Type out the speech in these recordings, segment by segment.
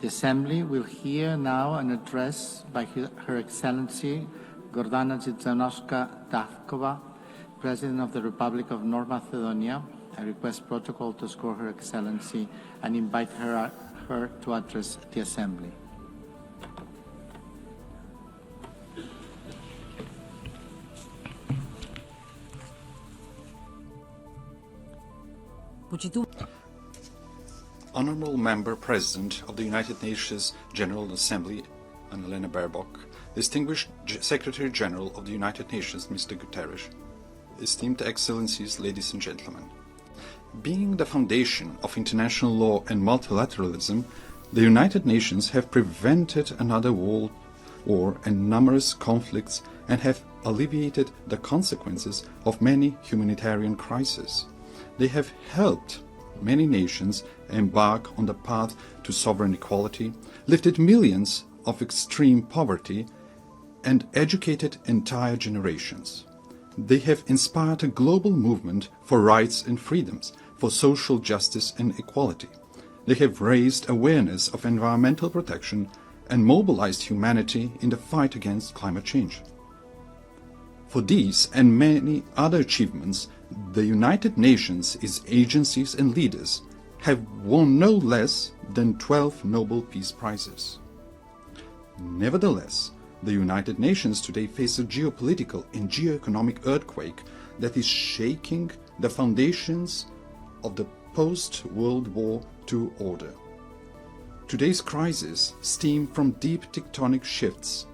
The Assembly will hear now an address by Her Excellency Gordana Jitanoska, President of the Republic of North Macedonia. I request protocol to escort Her Excellency and invite her to address the Assembly. Honourable Member President of the United Nations General Assembly, Annalena Baerbock, distinguished Secretary General of the United Nations, Mr. Guterres, esteemed Excellencies, ladies and gentlemen. Being the foundation of international law and multilateralism, the United Nations have prevented another world war and numerous conflicts and have alleviated the consequences of many humanitarian crises. They have helped many nations embark on the path to sovereign equality, lifted millions of extreme poverty, and educated entire generations. They have inspired a global movement for rights and freedoms, for social justice and equality. They have raised awareness of environmental protection and mobilized humanity in the fight against climate change. For these and many other achievements, the United Nations, its agencies and leaders have won no less than 12 Nobel Peace Prizes. Nevertheless, the United Nations today face a geopolitical and geoeconomic earthquake that is shaking the foundations of the post-World War II order. Today's crisis stems from deep tectonic shifts,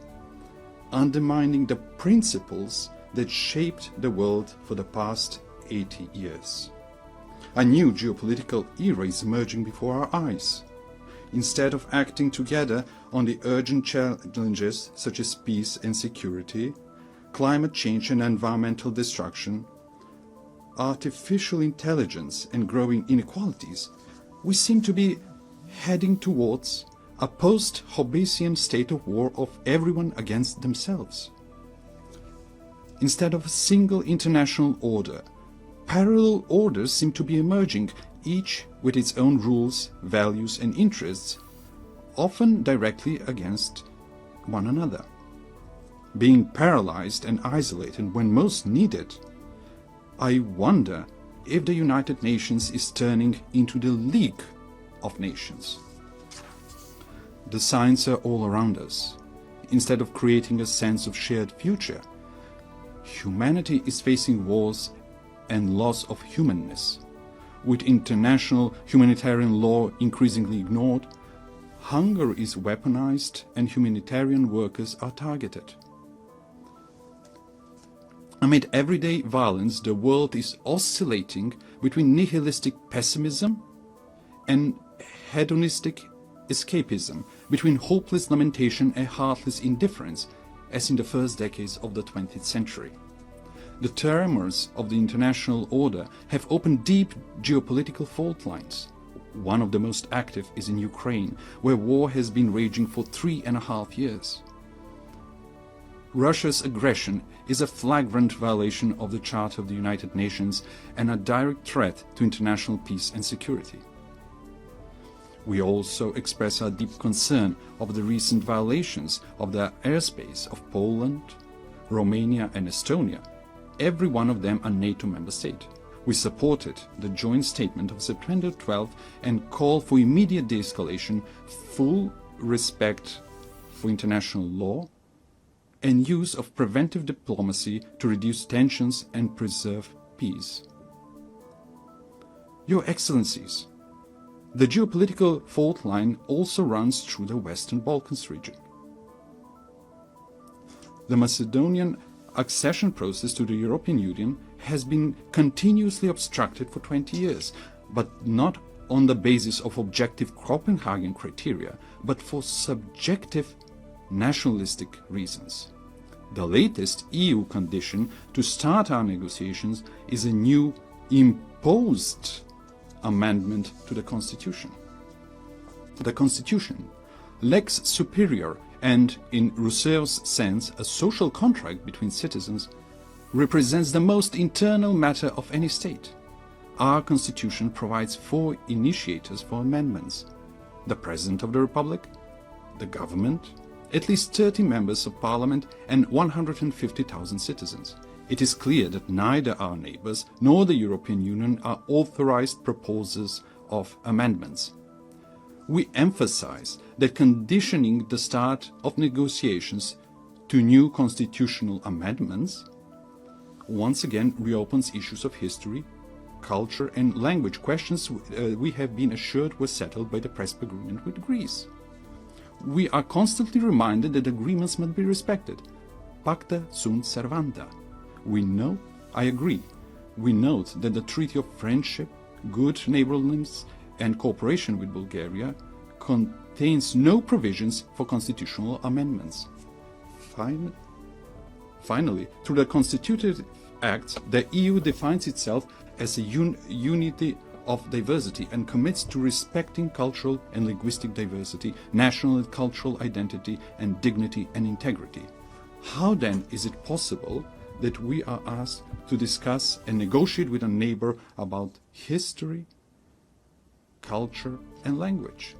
undermining the principles that shaped the world for the past 80 years. A new geopolitical era is emerging before our eyes. Instead of acting together on the urgent challenges such as peace and security, climate change and environmental destruction, artificial intelligence and growing inequalities, we seem to be heading towards a post-Hobbesian state of war of everyone against themselves. Instead of a single international order, parallel orders seem to be emerging, each with its own rules, values and interests, often directly against one another. Being paralyzed and isolated when most needed, I wonder if the United Nations is turning into the League of Nations. The signs are all around us. Instead of creating a sense of shared future, humanity is facing wars and loss of humanness. With international humanitarian law increasingly ignored, hunger is weaponized and humanitarian workers are targeted. Amid everyday violence, the world is oscillating between nihilistic pessimism and hedonistic escapism, between hopeless lamentation and heartless indifference, as in the first decades of the 20th century. The tremors of the international order have opened deep geopolitical fault lines. One of the most active is in Ukraine, where war has been raging for 3.5 years. Russia's aggression is a flagrant violation of the Charter of the United Nations and a direct threat to international peace and security. We also express our deep concern over the recent violations of the airspace of Poland, Romania and Estonia, every one of them a NATO member state. We supported the joint statement of September 12 and call for immediate de-escalation, full respect for international law, and use of preventive diplomacy to reduce tensions and preserve peace. Your Excellencies, the geopolitical fault line also runs through the Western Balkans region. The Macedonian accession process to the European Union has been continuously obstructed for 20 years, but not on the basis of objective Copenhagen criteria, but for subjective nationalistic reasons. The latest EU condition to start our negotiations is a new imposed amendment to the Constitution. The Constitution, lex superior and, in Rousseau's sense, a social contract between citizens, represents the most internal matter of any state. Our Constitution provides 4 initiators for amendments: the President of the Republic, the government, at least 30 members of parliament and 150,000 citizens. It is clear that neither our neighbors nor the European Union are authorized proposers of amendments. We emphasize that conditioning the start of negotiations to new constitutional amendments once again reopens issues of history, culture and language, questions we have been assured were settled by the Prespa agreement with Greece. We are constantly reminded that agreements must be respected. Pacta sunt servanda. We know, I agree, we note that the Treaty of Friendship, Good Neighborliness and Cooperation with Bulgaria contains no provisions for constitutional amendments. Finally, through the Constitutive Acts, the EU defines itself as a unity of diversity and commits to respecting cultural and linguistic diversity, national and cultural identity, and dignity and integrity. How then is it possible that we are asked to discuss and negotiate with a neighbor about history, culture, and language?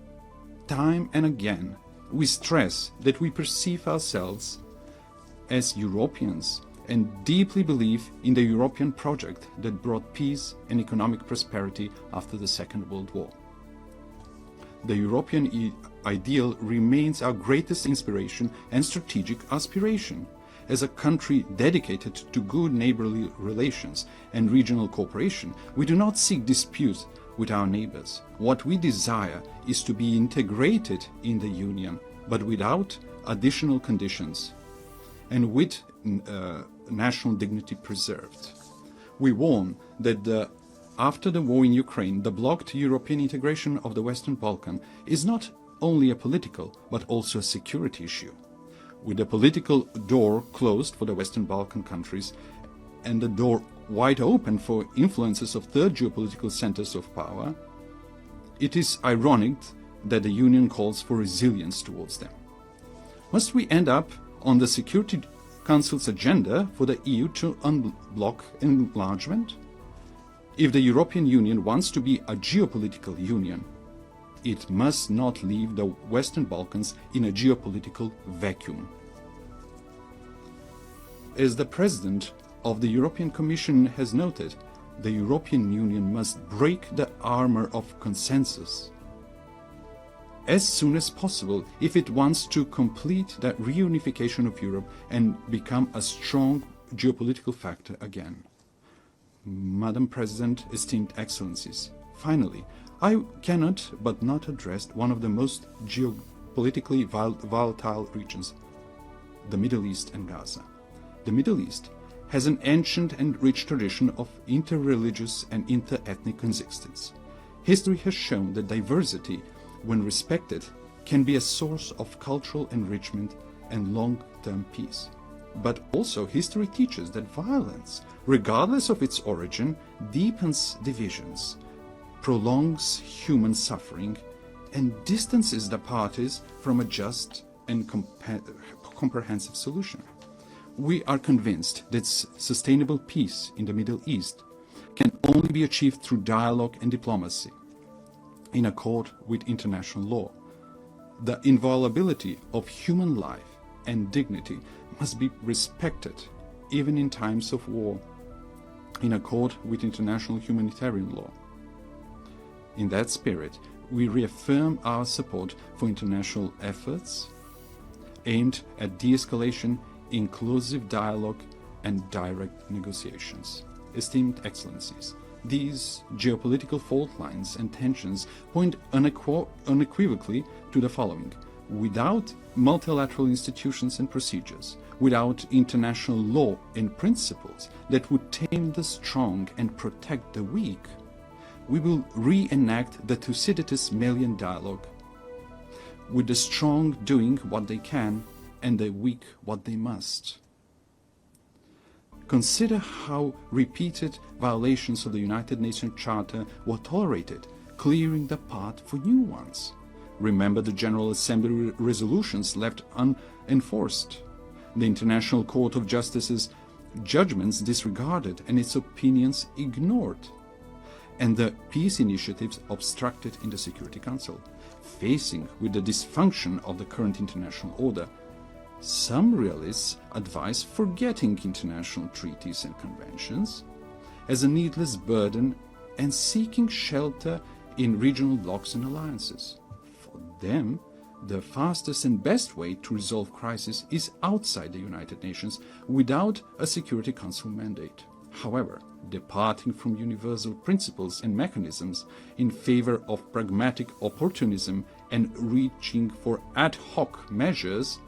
Time and again, we stress that we perceive ourselves as Europeans and deeply believe in the European project that brought peace and economic prosperity after the Second World War. The European ideal remains our greatest inspiration and strategic aspiration. As a country dedicated to good neighborly relations and regional cooperation, we do not seek disputes with our neighbors. What we desire is to be integrated in the Union, but without additional conditions and with national dignity preserved. We warn that after the war in Ukraine, the blocked European integration of the Western Balkans is not only a political but also a security issue. With the political door closed for the Western Balkan countries and the door wide open for influences of third geopolitical centers of power, it is ironic that the Union calls for resilience towards them. Must we end up on the Security Council's agenda for the EU to unblock enlargement? If the European Union wants to be a geopolitical union, it must not leave the Western Balkans in a geopolitical vacuum. As the President of the European Commission has noted, the European Union must break the armor of consensus as soon as possible if it wants to complete the reunification of Europe and become a strong geopolitical factor again. Madam President, esteemed Excellencies, finally, I cannot but not address one of the most geopolitically volatile regions, the Middle East and Gaza. The Middle East has an ancient and rich tradition of inter-religious and inter-ethnic coexistence. History has shown that diversity, when respected, can be a source of cultural enrichment and long-term peace. But also history teaches that violence, regardless of its origin, deepens divisions, prolongs human suffering, and distances the parties from a just and comprehensive solution. We are convinced that sustainable peace in the Middle East can only be achieved through dialogue and diplomacy, in accord with international law. The inviolability of human life and dignity must be respected even in times of war, in accord with international humanitarian law. In that spirit, we reaffirm our support for international efforts aimed at de-escalation, inclusive dialogue, and direct negotiations. Esteemed Excellencies, these geopolitical fault lines and tensions point unequivocally to the following. Without multilateral institutions and procedures, without international law and principles that would tame the strong and protect the weak, we will reenact the Thucydides Melian dialogue, with the strong doing what they can and the weak what they must. Consider how repeated violations of the United Nations Charter were tolerated, clearing the path for new ones. Remember the General Assembly resolutions left unenforced, the International Court of Justice's judgments disregarded and its opinions ignored. and the peace initiatives obstructed in the Security Council. Facing with the dysfunction of the current international order, some realists advise forgetting international treaties and conventions as a needless burden and seeking shelter in regional blocs and alliances. For them, the fastest and best way to resolve crisis is outside the United Nations without a Security Council mandate. However, departing from universal principles and mechanisms in favor of pragmatic opportunism and reaching for ad hoc measures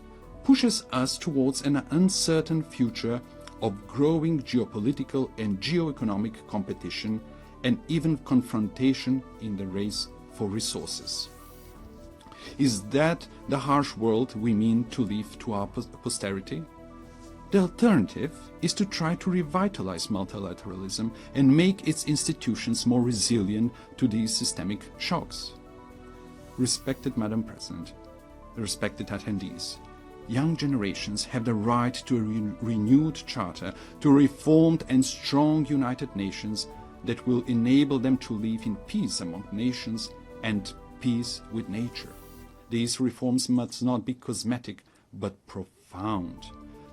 pushes us towards an uncertain future of growing geopolitical and geoeconomic competition and even confrontation in the race for resources. Is that the harsh world we mean to leave to our posterity? The alternative is to try to revitalize multilateralism and make its institutions more resilient to these systemic shocks. Respected Madam President, respected attendees, young generations have the right to a renewed charter, to a reformed and strong United Nations that will enable them to live in peace among nations and peace with nature. These reforms must not be cosmetic, but profound,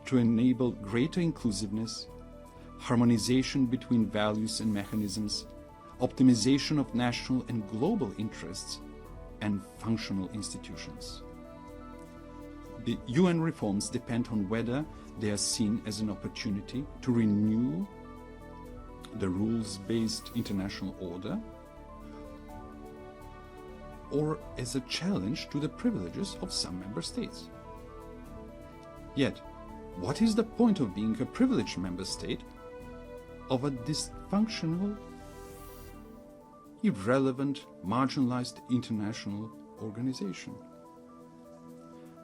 to enable greater inclusiveness, harmonization between values and mechanisms, optimization of national and global interests, and functional institutions. The UN reforms depend on whether they are seen as an opportunity to renew the rules-based international order or as a challenge to the privileges of some member states. Yet, what is the point of being a privileged member state of a dysfunctional, irrelevant, marginalized international organization?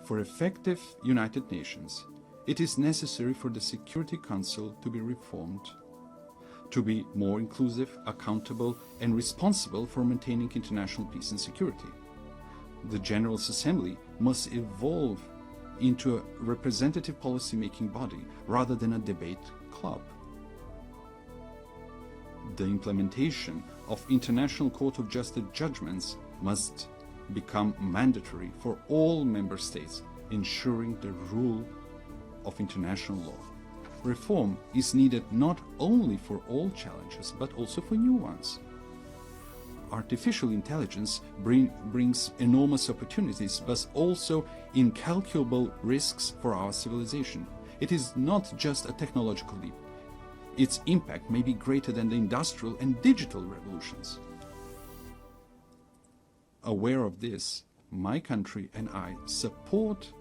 For effective United Nations, it is necessary for the Security Council to be reformed, to be more inclusive, accountable, and responsible for maintaining international peace and security. The General Assembly must evolve into a representative policy-making body rather than a debate club. The implementation of International Court of Justice judgments must become mandatory for all member states, ensuring the rule of international law. Reform is needed not only for all challenges, but also for new ones. Artificial intelligence brings enormous opportunities, but also incalculable risks for our civilization. It is not just a technological leap. Its impact may be greater than the industrial and digital revolutions. Aware of this, my country and I support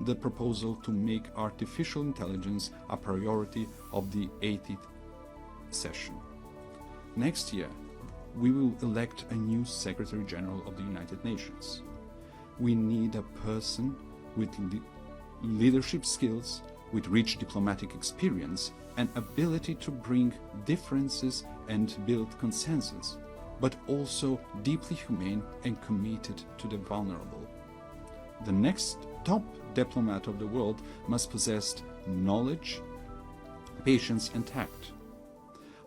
the proposal to make artificial intelligence a priority of the 80th session. Next year, we will elect a new Secretary General of the United Nations. We need a person with leadership skills, with rich diplomatic experience and ability to bring differences and build consensus, but also deeply humane and committed to the vulnerable. The next top diplomat of the world must possess knowledge, patience, and tact.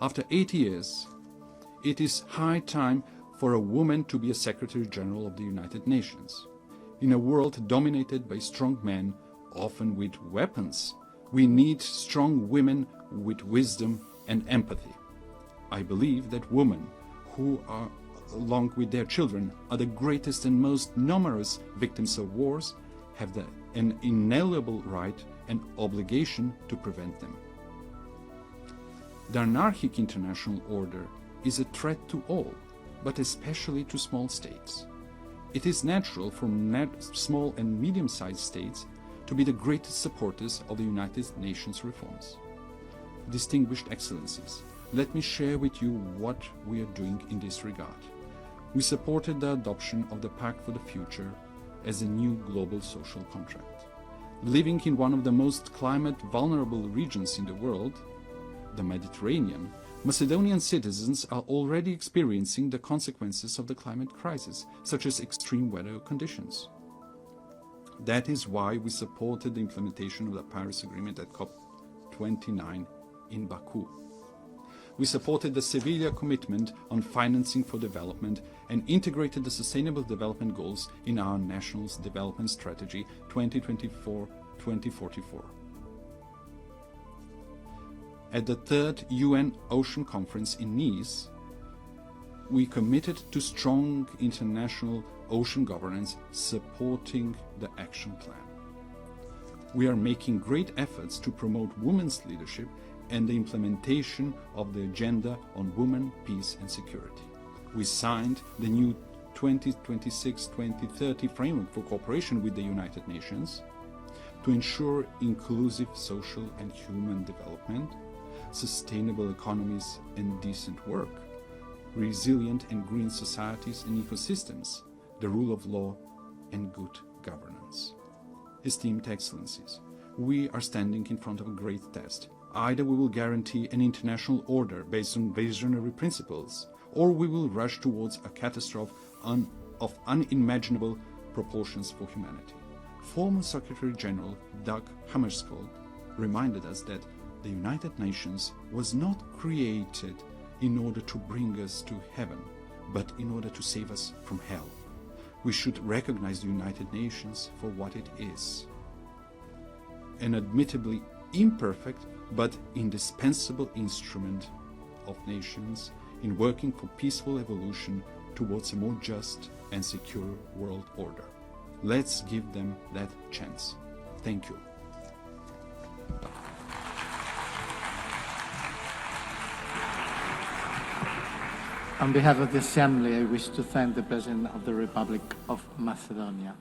After 80 years, it is high time for a woman to be a Secretary General of the United Nations. In a world dominated by strong men, often with weapons, we need strong women with wisdom and empathy. I believe that women who are, along with their children, are the greatest and most numerous victims of wars, have an inalienable right and obligation to prevent them. The anarchic international order is a threat to all, but especially to small states. It is natural for small and medium-sized states to be the greatest supporters of the United Nations reforms. Distinguished Excellencies, let me share with you what we are doing in this regard. We supported the adoption of the Pact for the Future as a new global social contract. Living in one of the most climate vulnerable regions in the world, the Mediterranean, Macedonian citizens are already experiencing the consequences of the climate crisis, such as extreme weather conditions. That is why we supported the implementation of the Paris Agreement at COP29 in Baku. We supported the Sevilla commitment on financing for development and integrated the Sustainable Development Goals in our National Development Strategy 2024-2044. At the third UN Ocean Conference in Nice, we committed to strong international ocean governance supporting the action plan. We are making great efforts to promote women's leadership and the implementation of the Agenda on Women, Peace and Security. We signed the new 2026-2030 framework for cooperation with the United Nations to ensure inclusive social and human development, sustainable economies and decent work, resilient and green societies and ecosystems, the rule of law and good governance. Esteemed Excellencies, we are standing in front of a great test. Either we will guarantee an international order based on visionary principles, or we will rush towards a catastrophe of unimaginable proportions for humanity. Former Secretary General Dag Hammarskjöld reminded us that the United Nations was not created in order to bring us to heaven, but in order to save us from hell. We should recognize the United Nations for what it is: an admittedly imperfect but indispensable instrument of nations in working for peaceful evolution towards a more just and secure world order. Let's give them that chance. Thank you. On behalf of the Assembly, I wish to thank the President of the Republic of Macedonia.